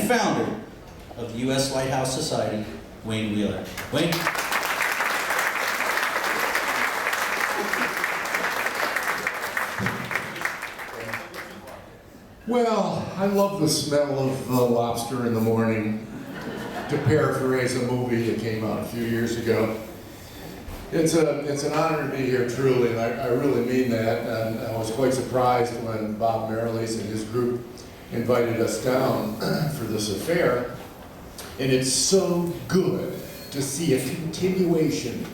founder of the U.S. Lighthouse Society, Wayne Wheeler. Wayne? Well, I love the smell of lobster in the morning, to paraphrase a movie that came out a few years ago. It's an honor to be here, truly, and I really mean that. And I was quite surprised when Bob Mariles and his group invited us down for this affair. And it's so good to see a continuation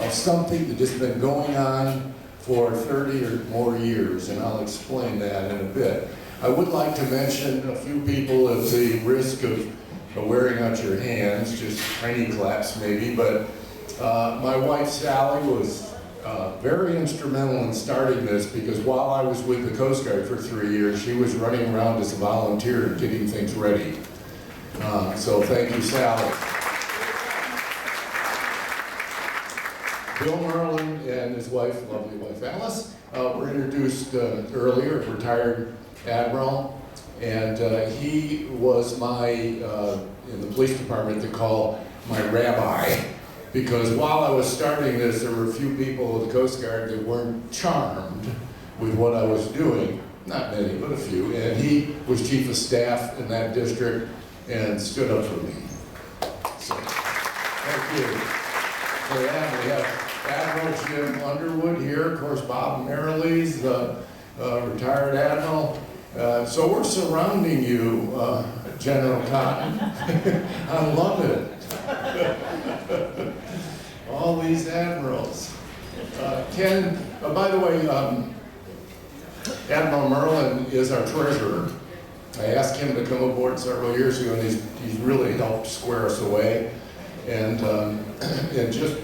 of something that has been going on for 30 or more years, and I'll explain that in a bit. I would like to mention a few people at the risk of wearing out your hands, just tiny claps maybe, but my wife Sally was very instrumental in starting this, because while I was with the Coast Guard for 3 years, she was running around as a volunteer and getting things ready. So thank you, Sally. Bill Merlin and his wife, lovely wife Alice, were introduced earlier, retired admiral, and he was my, in the police department, they call my rabbi, because while I was starting this, there were a few people of the Coast Guard that weren't charmed with what I was doing. Not many, but a few, and he was chief of staff in that district and stood up for me. So, thank you for that. We have Admiral Jim Underwood here, of course, Bob Mariles, retired admiral. So we're surrounding you, General Cotton. I love it. All these admirals. Ken, by the way, Admiral Merlin is our treasurer. I asked him to come aboard several years ago, and he's really helped square us away. And just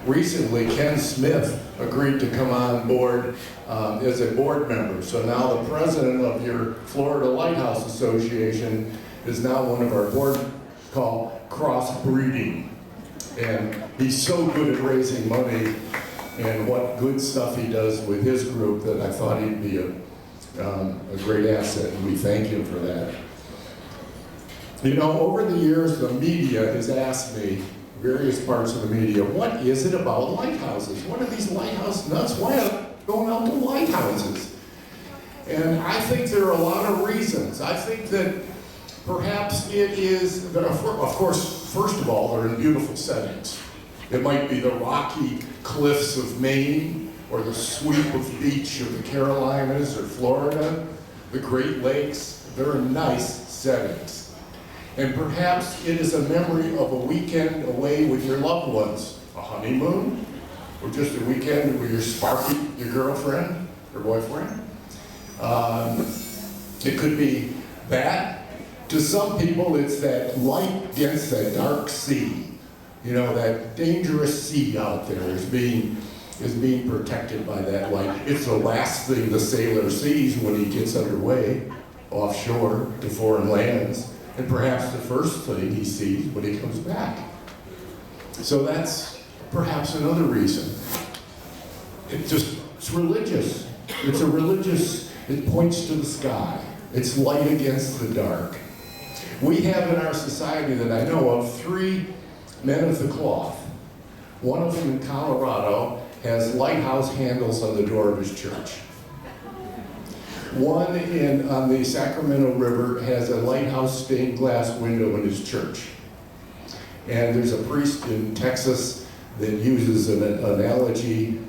recently, Ken Smith agreed to come on board as a board member. So now the president of your Florida Lighthouse Association is now one of our board, called crossbreeding. And he's so good at raising money and what good stuff he does with his group that I thought he'd be a great asset, and we thank him for that. You know, over the years, the media has asked me, various parts of the media, what is it about lighthouses? What are these lighthouse nuts? Why are they going out to lighthouses? And I think there are a lot of reasons. I think that perhaps it is, of course, first of all, they're in beautiful settings. It might be the rocky cliffs of Maine, or the sweep of beach of the Carolinas or Florida, the Great Lakes. They're nice settings. And perhaps it is a memory of a weekend away with your loved ones, a honeymoon, or just a weekend with your Sparky, your girlfriend or boyfriend. It could be that. To some people, it's that light against that dark sea. You know, that dangerous sea out there is being protected by that light. It's the last thing the sailor sees when he gets underway, offshore to foreign lands. And perhaps the first thing he sees when he comes back. So that's perhaps another reason. It's religious. It's a religious, it points to the sky. It's light against the dark. We have in our society that I know of 3 men of the cloth. One of them in Colorado has lighthouse handles on the door of his church. One on the Sacramento River has a lighthouse stained glass window in his church. And there's a priest in Texas that uses an analogy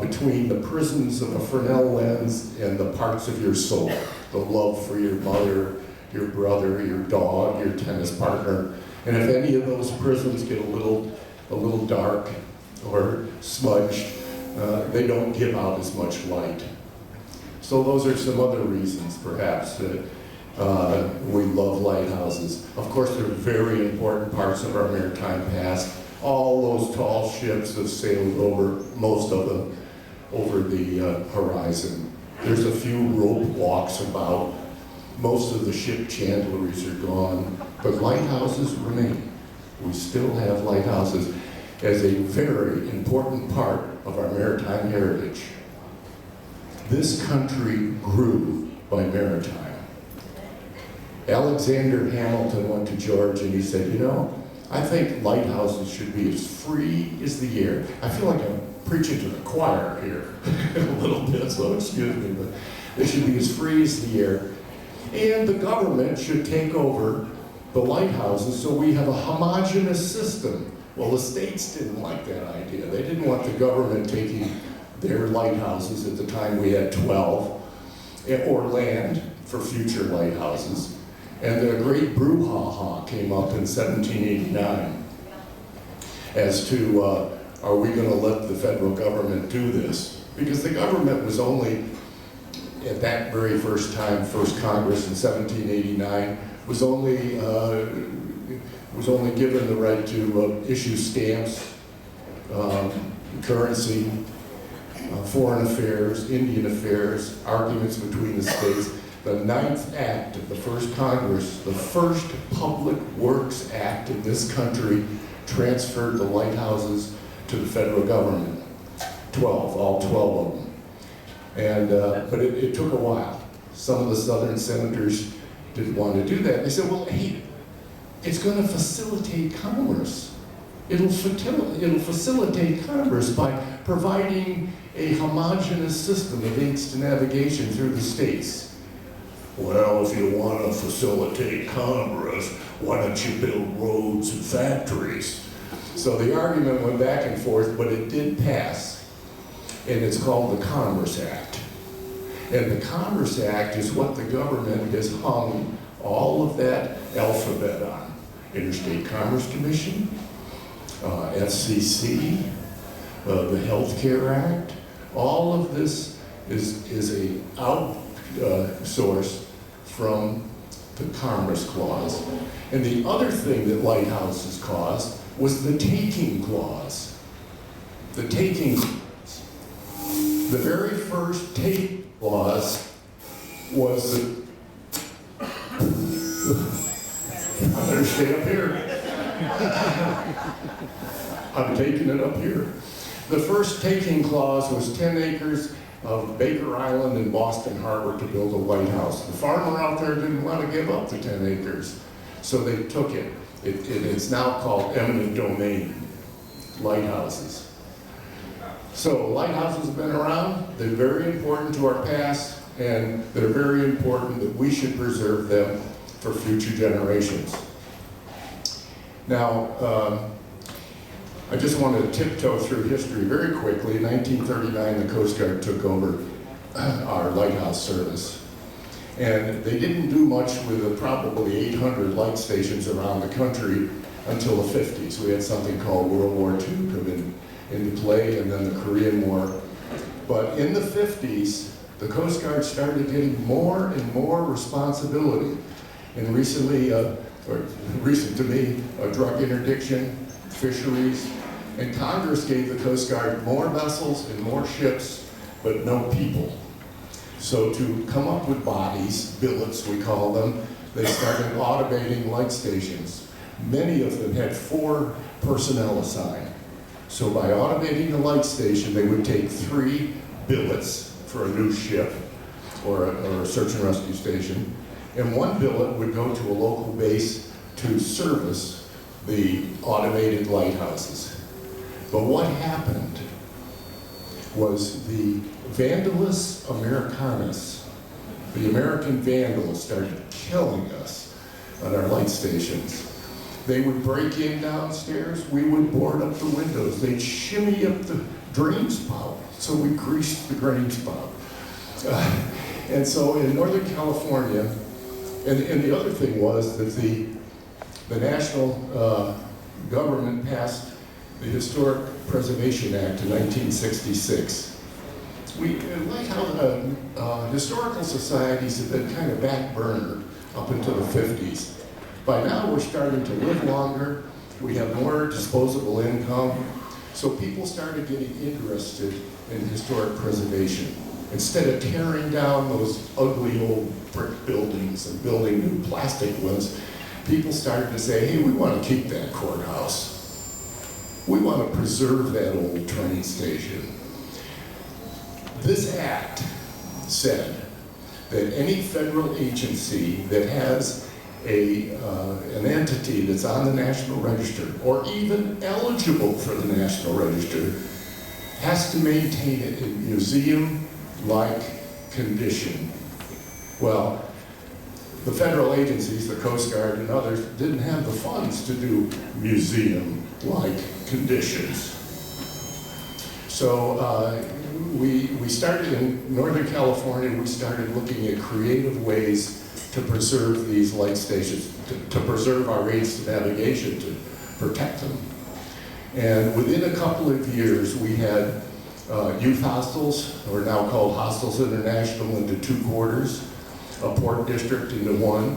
between the prisms of a Fresnel lens and the parts of your soul. The love for your mother, your brother, your dog, your tennis partner. And if any of those prisms get a little dark or smudged, they don't give out as much light. So those are some other reasons, perhaps, that we love lighthouses. Of course, they're very important parts of our maritime past. All those tall ships have sailed over, most of them, over the horizon. There's a few rope walks about. Most of the ship chandleries are gone, but lighthouses remain. We still have lighthouses as a very important part of our maritime heritage. This country grew by maritime. Alexander Hamilton went to George and he said, you know, I think lighthouses should be as free as the air. I feel like I'm preaching to the choir here a little bit, so excuse me, but they should be as free as the air. And the government should take over the lighthouses so we have a homogeneous system. Well, the states didn't like that idea. They didn't want the government taking their lighthouses. At the time we had 12, or land for future lighthouses. And the great brouhaha came up in 1789 as to, are we going to let the federal government do this? Because the government was only, at that very first time, first Congress in 1789, was only given the right to issue stamps, currency, foreign affairs, Indian affairs, arguments between the states. The 9th Act of the first Congress, the first Public Works Act in this country, transferred the lighthouses to the federal government. 12, all 12 of them. And, but it took a while. Some of the Southern senators didn't want to do that. They said, well, hey, it's going to facilitate commerce. It'll facilitate commerce by providing a homogeneous system of aids to navigation through the states. Well, if you want to facilitate commerce, why don't you build roads and factories? So the argument went back and forth, but it did pass. And it's called the Commerce Act. And the Commerce Act is what the government has hung all of that alphabet on. Interstate Commerce Commission, FCC, the Health Care Act. All of this is a outsource from the Commerce Clause. And the other thing that lighthouses caused was the taking clause. The taking clause. The very first take clause was the, I'm gonna stay up here. I'm taking it up here. The first taking clause was 10 acres of Baker Island in Boston Harbor to build a lighthouse. The farmer out there didn't want to give up the 10 acres, so they took it. It's now called eminent domain, lighthouses. So lighthouses have been around. They're very important to our past, and they're very important that we should preserve them for future generations. Now, I just want to tiptoe through history very quickly. In 1939, the Coast Guard took over our lighthouse service. And they didn't do much with the probably 800 light stations around the country until the 50s. We had something called World War II come into play, and then the Korean War. But in the 50s, the Coast Guard started getting more and more responsibility. And recently, or recent to me, drug interdiction, fisheries, and Congress gave the Coast Guard more vessels and more ships, but no people. So to come up with bodies, billets we call them, they started automating light stations. Many of them had 4 personnel assigned. So by automating the light station, they would take 3 billets for a new ship or a search and rescue station, and 1 billet would go to a local base to service the automated lighthouses. But what happened was the Vandalus Americanus, the American vandals, started killing us on our light stations. They would break in downstairs, we would board up the windows, they'd shimmy up the drain spout, so we greased the drain spout. And so in Northern California, and the other thing was that the national government passed the Historic Preservation Act in 1966. We like how historical societies have been kind of back burner up until the 50s. By now we're starting to live longer, we have more disposable income, so people started getting interested in historic preservation. Instead of tearing down those ugly old brick buildings and building new plastic ones, people started to say, hey, we want to keep that courthouse. We want to preserve that old train station. This act said that any federal agency that has an entity that's on the National Register, or even eligible for the National Register, has to maintain it in museum-like condition. Well, the federal agencies, the Coast Guard and others, didn't have the funds to do museum-like conditions. So we started in Northern California, we started looking at creative ways to preserve these light stations, to preserve our aids to navigation, to protect them. And within a couple of years, we had youth hostels, or now called Hostels International, into 2 quarters, a port district into 1,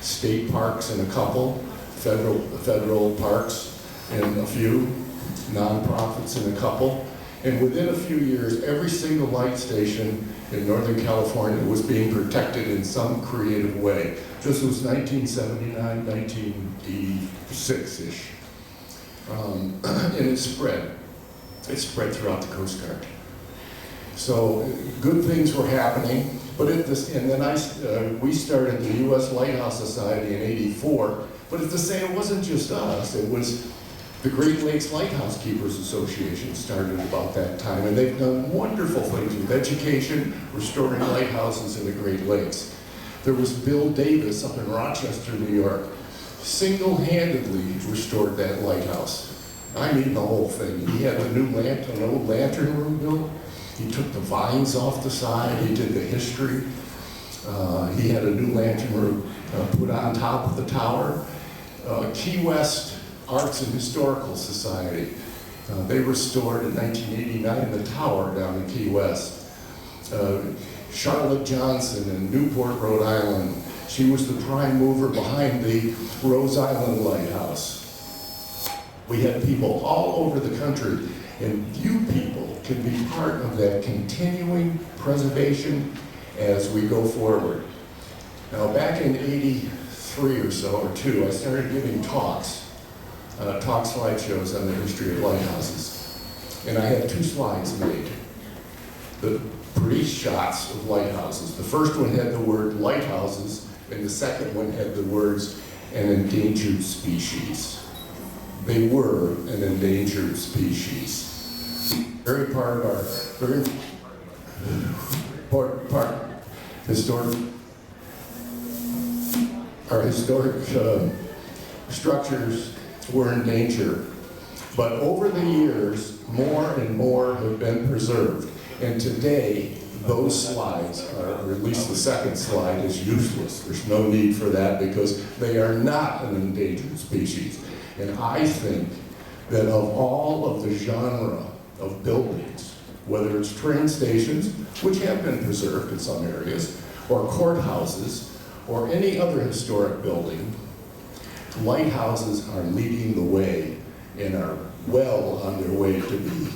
state parks in a couple, federal parks in a few, nonprofits in a couple. And within a few years, every single light station in Northern California was being protected in some creative way. This was 1979, 1986-ish. And it spread. It spread throughout the Coast Guard. So good things were happening, but and then we started the U.S. Lighthouse Society in '84, but it wasn't just us, it was the Great Lakes Lighthouse Keepers Association started about that time, and they've done wonderful things with education, restoring lighthouses in the Great Lakes. There was Bill Davis up in Rochester, New York, single-handedly restored that lighthouse. I mean the whole thing. He had an old lantern room built. He took the vines off the side. He did the history. He had a new lantern room put on top of the tower. Key West Arts and Historical Society. They restored in 1989 the tower down in Key West. Charlotte Johnson in Newport, Rhode Island. She was the prime mover behind the Rose Island Lighthouse. We had people all over the country, and you people can be part of that continuing preservation as we go forward. Now, back in '83 or so, or 2, I started giving talks slideshows on the history of lighthouses. And I had 2 slides made. The pretty shots of lighthouses. The first one had the word lighthouses, and the second one had the words an endangered species. They were an endangered species. Very part of our historic structures were in danger. But over the years, more and more have been preserved. And today, those slides, or at least the second slide, is useless. There's no need for that because they are not an endangered species. And I think that of all of the genre of buildings, whether it's train stations, which have been preserved in some areas, or courthouses, or any other historic building, lighthouses are leading the way and are well on their way to be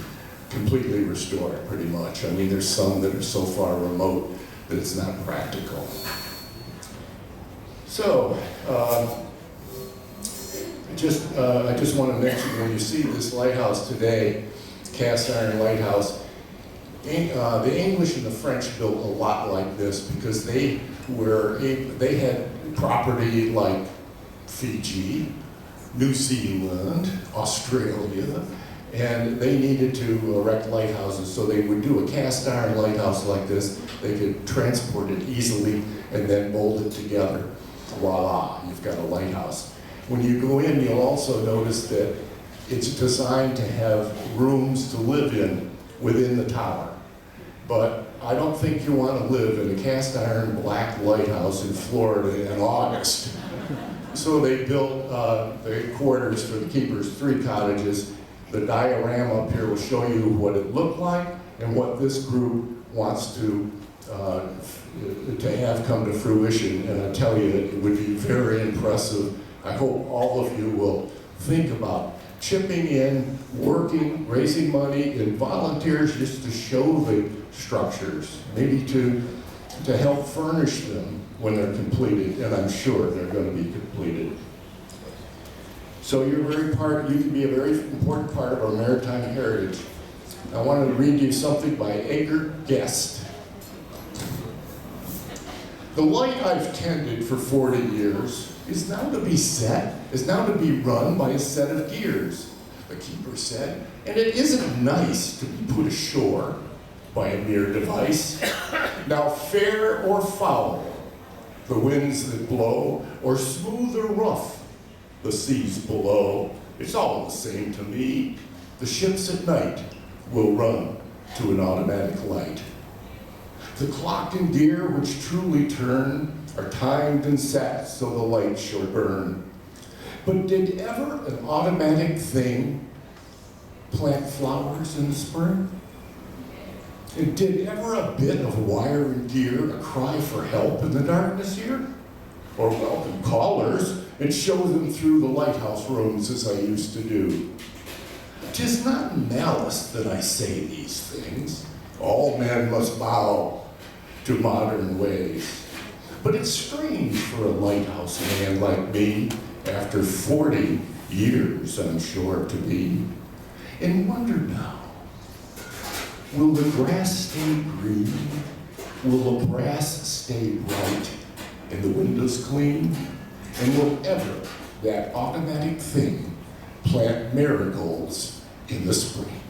completely restored, pretty much. I mean, there's some that are so far remote that it's not practical. So, I just want to mention, when you see this lighthouse today, cast iron lighthouse, the English and the French built a lot like this because they had property like Fiji, New Zealand, Australia, and they needed to erect lighthouses, so they would do a cast iron lighthouse like this. They could transport it easily and then mold it together. Voila, you've got a lighthouse. When you go in, you'll also notice that it's designed to have rooms to live in within the tower. But I don't think you want to live in a cast iron black lighthouse in Florida in August. So they built the quarters for the keepers, 3 cottages. The diorama up here will show you what it looked like and what this group wants to have come to fruition. And I tell you, it would be very impressive. I hope all of you will think about chipping in, working, raising money, and volunteers just to show the structures, maybe to help furnish them when they're completed, and I'm sure they're going to be completed. So you can be a very important part of our maritime heritage. I want to read you something by Edgar Guest. The light I've tended for 40 years is now to be run by a set of gears, the keeper said, and it isn't nice to be put ashore by a mere device. Now fair or foul, the winds that blow, or smooth or rough, the seas below, it's all the same to me. The ships at night will run to an automatic light. The clock and gear which truly turn are timed and set so the light shall burn. But did ever an automatic thing plant flowers in the spring? And did ever a bit of wire and gear a cry for help in the darkness here? Or welcome callers and show them through the lighthouse rooms as I used to do? 'Tis not in malice that I say these things. All men must bow to modern ways. But it's strange for a lighthouse man like me, after 40 years I'm sure to be, and wonder now, will the grass stay green? Will the brass stay bright and the windows clean? And will ever that automatic thing plant marigolds in the spring?